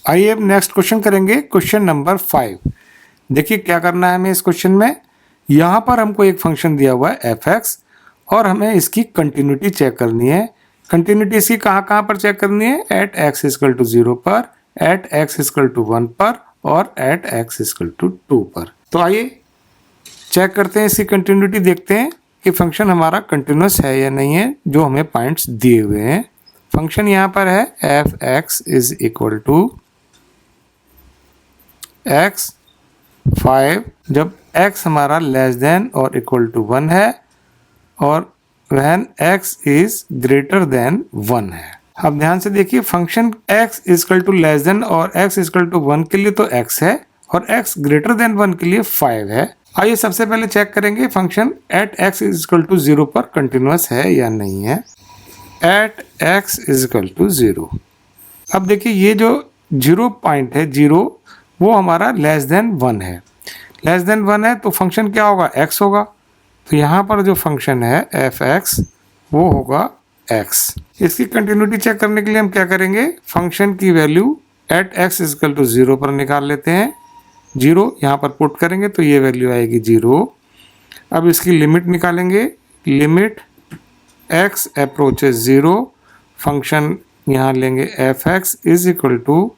आइए अब next question करेंगे, क्वेश्चन नंबर 5। देखिए क्या करना है हमें इस क्वेश्चन में। यहाँ पर हमको एक फंक्शन दिया हुआ है एफ एक्स और हमें इसकी कंटिन्यूटी चेक करनी है। कंटिन्यूटी इसकी कहाँ कहाँ पर चेक करनी है? एट एक्स इक्वल टू 0 पर, एट एक्स इक्वल टू 1 पर और एट एक्स इक्वल टू 2 पर। तो आइए चेक करते हैं इसकी कंटिन्यूटी, देखते हैं कि फंक्शन हमारा कंटिन्यूस है या नहीं है जो हमें पॉइंट्स दिए हुए हैं। फंक्शन यहाँ पर है f x is equal to x 5 जब x हमारा लेस देन और इक्वल टू 1 है और when x is greater than 1 है। अब ध्यान से देखिए, function x equal to less than और x इक्वल टू 1 के लिए तो x है और x ग्रेटर देन 1 के लिए 5 है। आइए सबसे पहले चेक करेंगे function at x equal to 0 पर कंटिन्यूस है या नहीं है। एट x इक्वल टू 0, अब देखिए ये जो 0 पॉइंट है, 0 वो हमारा लेस देन 1 है। लेस देन 1 है तो फंक्शन क्या होगा? x होगा। तो यहाँ पर जो फंक्शन है एफ एक्स वो होगा x। इसकी कंटिन्यूटी चेक करने के लिए हम क्या करेंगे? फंक्शन की value at x equal to 0 पर निकाल लेते हैं। 0 यहाँ पर पुट करेंगे तो ये वैल्यू आएगी 0। अब इसकी लिमिट निकालेंगे, लिमिट x अप्रोचेस 0, फंक्शन यहाँ लेंगे f x is equal to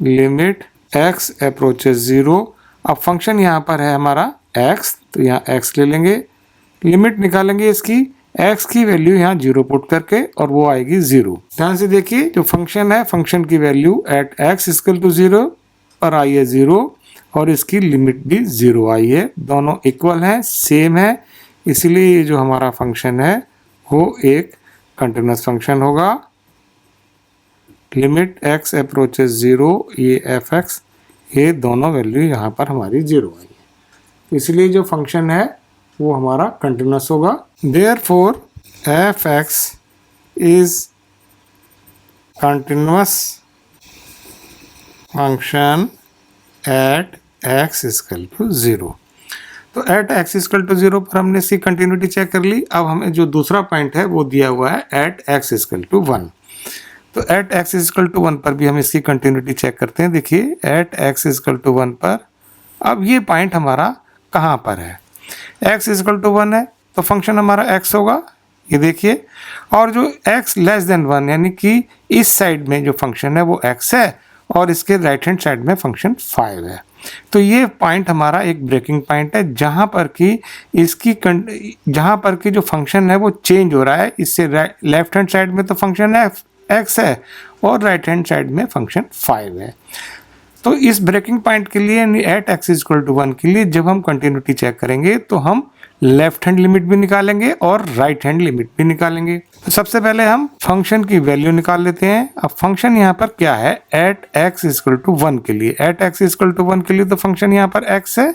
limit x approaches 0। अब फंक्शन यहाँ पर है हमारा x, तो यहाँ x ले लेंगे, लिमिट निकालेंगे इसकी, x की वैल्यू यहाँ 0 पुट करके और वो आएगी 0। ध्यान से देखिए जो फंक्शन है, फंक्शन की value at x equal to 0 पर आई है 0 और इसकी लिमिट भी 0 आई है। दोनों इक्वल हैं, सेम है, इसीलिए ये जो हमारा फंक्शन है वो एक कंटिन्यूस फंक्शन होगा। लिमिट x अप्रोचेस 0, ये एफ एक्स, ये दोनों वैल्यू यहाँ पर हमारी 0 आई है, इसलिए जो फंक्शन है वो हमारा कंटिन्यूस होगा। Therefore f x is continuous function at x equal to 0। तो एट x इक्वल टू 0 पर हमने इसकी कंटिन्यूटी चेक कर ली। अब हमें जो दूसरा पॉइंट है वो दिया हुआ है एट x इक्वल टू 1। तो एट x इक्वल टू 1 पर भी हम इसकी कंटिन्यूटी चेक करते हैं। देखिए एट x इक्वल टू 1 पर, अब ये पॉइंट हमारा कहाँ पर है? x इक्वल टू 1 है तो फंक्शन हमारा x होगा, ये देखिए। और जो x लेस देन 1 यानी कि इस साइड में जो फंक्शन है वो x है और इसके राइट हैंड साइड में फंक्शन 5 है। तो ये पॉइंट हमारा एक ब्रेकिंग पॉइंट है जहाँ पर कि जो फंक्शन है वो चेंज हो रहा है। इससे लेफ्ट हैंड साइड में तो फंक्शन x है और राइट हैंड साइड में फंक्शन 5 है। तो इस ब्रेकिंग पॉइंट के लिए एट x इक्वल टू 1 के लिए जब हम कंटिन्यूटी चेक करेंगे तो हम लेफ्ट हैंड लिमिट भी निकालेंगे और राइट हैंड लिमिट भी निकालेंगे। तो सबसे पहले हम फंक्शन की वैल्यू निकाल लेते हैं। अब फंक्शन यहाँ पर क्या है? एट x इक्वल टू 1 के लिए, एट x इक्वल टू 1 के लिए तो फंक्शन यहाँ पर x है।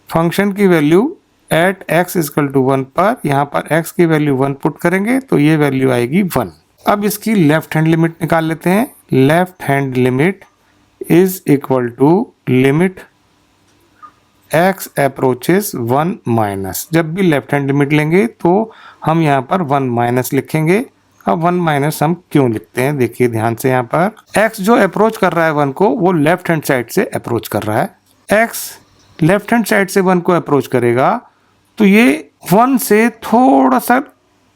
फंक्शन की value at x equal to 1 पर, यहाँ पर x की वैल्यू 1 पुट करेंगे तो ये वैल्यू आएगी 1। अब इसकी लेफ्ट हैंड लिमिट निकाल लेते हैं। Left hand limit is equal to limit x approaches 1 minus. जब भी लेफ्ट हैंड लिमिट लेंगे तो हम यहाँ पर 1 माइनस लिखेंगे। अब 1 माइनस हम क्यों लिखते हैं? देखिए ध्यान से, यहाँ पर x जो अप्रोच कर रहा है 1 को वो लेफ्ट हैंड साइड से अप्रोच कर रहा है। x लेफ्ट हैंड साइड से 1 को अप्रोच करेगा तो ये 1 से थोड़ा सा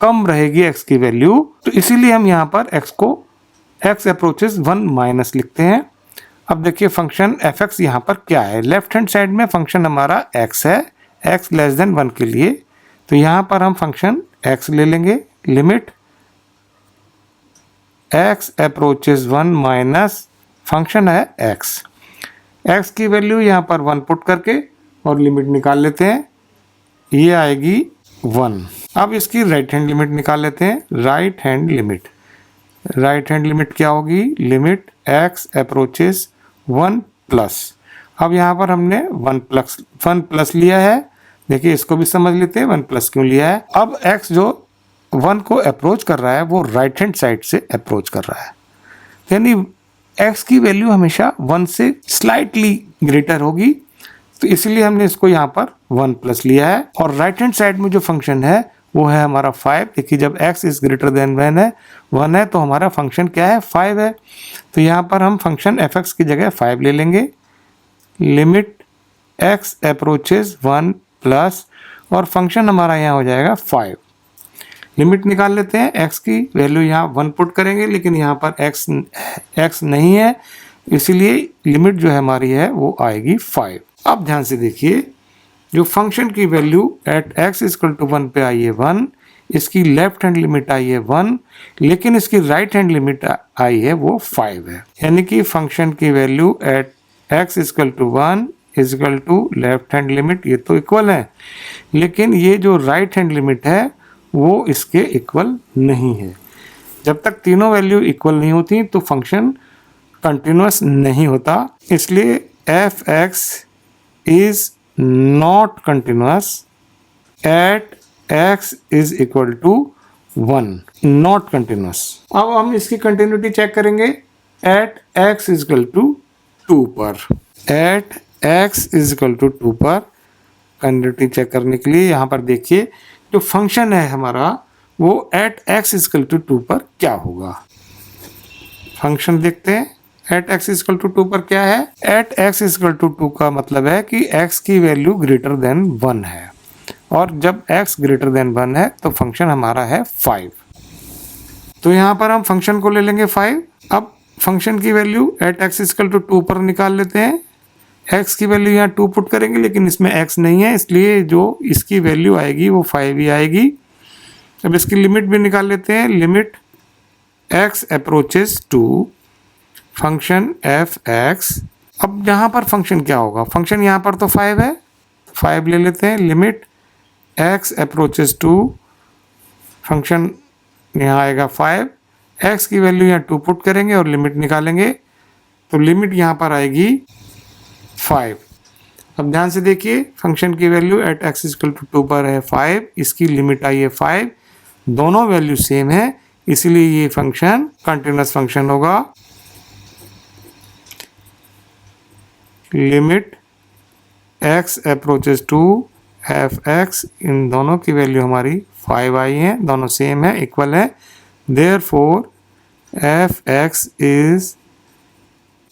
कम रहेगी x की वैल्यू, तो इसीलिए हम यहाँ पर x को x अप्रोचेस 1 माइनस लिखते हैं। अब देखिए फंक्शन एफ एक्स यहाँ पर क्या है? लेफ्ट हैंड साइड में फंक्शन हमारा x है, x लेस देन 1 के लिए, तो यहाँ पर हम फंक्शन x ले लेंगे। Limit x approaches 1 minus function है x की वैल्यू यहाँ पर 1 पुट करके और लिमिट निकाल लेते हैं, ये आएगी 1। अब इसकी राइट हैंड लिमिट निकाल लेते हैं। राइट हैंड लिमिट क्या होगी? Limit x approaches 1 plus. अब यहाँ पर हमने 1 प्लस लिया है, देखिए इसको भी समझ लेते हैं 1 प्लस क्यों लिया है। अब x जो 1 को अप्रोच कर रहा है वो राइट हैंड साइड से अप्रोच कर रहा है, यानी x की वैल्यू हमेशा 1 से स्लाइटली ग्रेटर होगी, तो इसलिए हमने इसको यहाँ पर 1 प्लस लिया है। और राइट हैंड साइड में जो फंक्शन है वो है हमारा 5। देखिए जब x इज ग्रेटर देन 1 है तो हमारा फंक्शन क्या है, 5 है। तो यहाँ पर हम फंक्शन f(x) की जगह 5 ले लेंगे। लिमिट x अप्रोचेज 1 प्लस, और फंक्शन हमारा यहाँ हो जाएगा 5। लिमिट निकाल लेते हैं, x की वैल्यू यहाँ 1 पुट करेंगे, लेकिन यहाँ पर x नहीं है, इसीलिए लिमिट जो है हमारी है वो आएगी 5। अब ध्यान से देखिए, जो फंक्शन की value at x equal to 1 पे आई है 1, इसकी लेफ्ट हैंड लिमिट आई है 1, लेकिन इसकी राइट हैंड लिमिट आई है वो 5 है। यानी कि फंक्शन की value at x equal to 1 equal to left hand limit, ये तो इक्वल है, लेकिन ये जो राइट हैंड लिमिट है वो इसके इक्वल नहीं है। जब तक तीनों वैल्यू इक्वल नहीं होती तो फंक्शन कंटिन्यूअस नहीं होता, इसलिए f(x) is not continuous at x is equal to 1, not continuous. अब हम इसकी कंटिन्यूटी चेक करेंगे at x is equal to 2 पर। At x is equal to 2 पर कंटिन्यूटी चेक करने के लिए यहाँ पर देखिए जो फंक्शन है हमारा वो एट x इक्वल टू 2 पर क्या होगा। फंक्शन देखते हैं, एट x इक्वल टू 2 पर क्या है। एट x इक्वल टू 2 का मतलब है कि x की वैल्यू ग्रेटर देन 1 है, और जब x ग्रेटर देन 1 है तो फंक्शन हमारा है 5। तो यहाँ पर हम फंक्शन को ले लेंगे 5। अब फंक्शन की value at x equal to 2 पर निकाल लेते हैं। x की वैल्यू यहाँ 2 पुट करेंगे, लेकिन इसमें x नहीं है, इसलिए जो इसकी वैल्यू आएगी वो 5 ही आएगी। अब इसकी लिमिट भी निकाल लेते हैं। Limit x approaches two function f(x). अब यहाँ पर फंक्शन क्या होगा, फंक्शन यहाँ पर तो 5 है, 5 ले लेते हैं। Limit x approaches two function यहाँ आएगा 5, x की वैल्यू यहाँ 2 पुट करेंगे और लिमिट निकालेंगे, तो लिमिट यहाँ पर आएगी 5। अब ध्यान से देखिए, फंक्शन की value at x equal to 2 पर है 5, इसकी लिमिट आई है 5, दोनों वैल्यू सेम है, इसलिए ये फंक्शन कंटिन्यूअस फंक्शन होगा। Limit x approaches two f(x), इन दोनों की वैल्यू हमारी 5 आई है, दोनों सेम है, इक्वल है, therefore f(x) is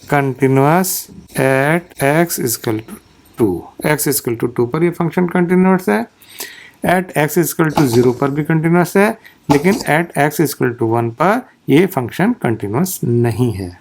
continuous at x equal to 2। x equal to 2 पर ये फंक्शन कंटिन्यूअस है, एट x इक्वल टू 0 पर भी कंटिन्यूअस है, लेकिन एट x इक्वल टू 1 पर ये फंक्शन कंटिन्यूअस नहीं है।